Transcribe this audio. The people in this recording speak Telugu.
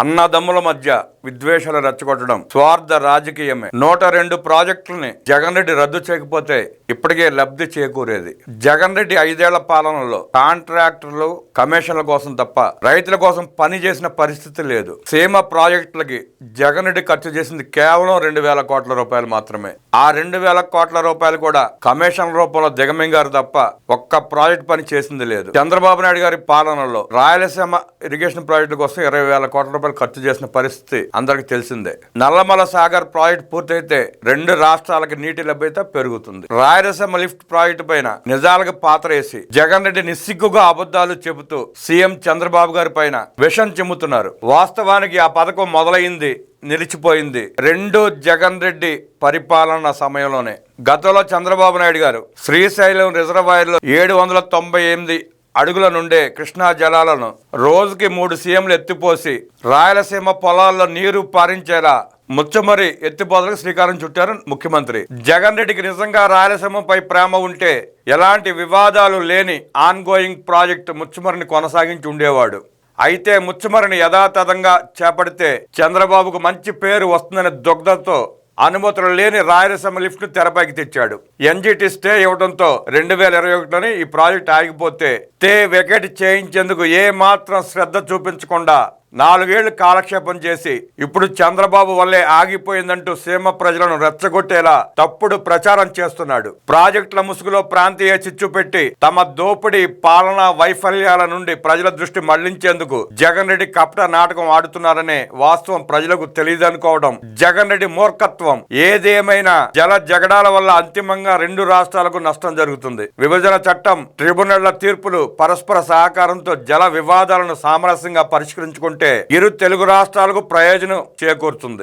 అన్నదమ్ముల మధ్య విద్వేషాలు రెచ్చగొట్టడం స్వార్థ రాజకీయమే. 102 ప్రాజెక్టులని జగన్ రెడ్డి రద్దు చేయకపోతే ఇప్పటికే లబ్ధి చేకూరేది. జగన్ రెడ్డి 5 ఏళ్ల పాలనలో కాంట్రాక్టర్లు కమిషన్ల కోసం తప్ప రైతుల కోసం పని చేసిన పరిస్థితి లేదు. సీమ ప్రాజెక్టులకి జగన్ రెడ్డి ఖర్చు చేసింది కేవలం 2,000 కోట్ల రూపాయలు మాత్రమే. ఆ 2,000 కోట్ల రూపాయలు కూడా కమిషన్ రూపంలో దిగమింగారు తప్ప ఒక్క ప్రాజెక్ట్ పని చేసింది లేదు. చంద్రబాబు నాయుడు గారి పాలనలో రాయలసీమ ఇరిగేషన్ ప్రాజెక్టు కోసం 20,000 కోట్ల రూపాయలు ఖర్చు చేసిన పరిస్థితి అందరికి తెలిసిందే. నల్లమల సాగర్ ప్రాజెక్టు పూర్తయితే 2 రాష్ట్రాలకి నీటి లభ్యత పెరుగుతుంది. రాయలసీమ లిఫ్ట్ ప్రాజెక్టు పైన నిజాలకు పాతరేసి జగన్ రెడ్డి నిస్సిగ్గుగా అబద్ధాలు చెబుతూ సీఎం చంద్రబాబు గారి పైన విషం చిమ్ముతున్నారు. వాస్తవానికి ఆ పథకం మొదలైంది, నిలిచిపోయింది 2 జగన్ రెడ్డి పరిపాలన సమయంలోనే. గతంలో చంద్రబాబు నాయుడు గారు శ్రీశైలం రిజర్వాయర్లో 798 అడుగుల నుండే కృష్ణా జలాలను రోజుకి 3 సీఎంలు ఎత్తిపోసి రాయలసీమ పొలాల్లో నీరు పారించేలా ముచ్చమరి ఎత్తిపోతలకు శ్రీకారం చుట్టారు ముఖ్యమంత్రి. జగన్ రెడ్డికి నిజంగా రాయలసీమపై ప్రేమ ఉంటే ఎలాంటి వివాదాలు లేని ఆన్గోయింగ్ ప్రాజెక్టు ముచ్చమరిని కొనసాగించి ఉండేవాడు. అయితే ముచ్చమరిని యథాతథంగా చేపడితే చంద్రబాబుకు మంచి పేరు వస్తుందనే దుగ్ధతో అనుమతులు లేని రాయలసీమ లిఫ్ట్ ను తెరపైకి తెచ్చాడు. ఎన్జిటి స్టే ఇవ్వడంతో 2021లోనే ఈ ప్రాజెక్ట్ ఆగిపోతే స్టే వెకెట్ చేయించేందుకు ఏ మాత్రం శ్రద్ధ చూపించకుండా 4 ఏళ్లు కాలక్షేపం చేసి ఇప్పుడు చంద్రబాబు వల్లే ఆగిపోయిందంటూ సీమ ప్రజలను రెచ్చగొట్టేలా తప్పుడు ప్రచారం చేస్తున్నాడు. ప్రాజెక్టుల ముసుగులో ప్రాంతీయ చిచ్చు పెట్టి తమ దోపిడీ పాలనా వైఫల్యాల నుండి ప్రజల దృష్టి మళ్లించేందుకు జగన్ రెడ్డి కపట నాటకం ఆడుతున్నారనే వాస్తవం ప్రజలకు తెలియదనుకోవడం జగన్ రెడ్డి మూర్ఖత్వం. ఏదేమైనా జల జగడాల వల్ల అంతిమంగా 2 రాష్ట్రాలకు నష్టం జరుగుతుంది. విభజన చట్టం, ట్రిబ్యునళ్ల తీర్పులు, పరస్పర సహకారంతో జల వివాదాలను సామరస్యంగా పరిష్కరించుకుంటే ఇరు తెలుగు రాష్ట్రాలకు ప్రయోజనం చేకూరుతుంది.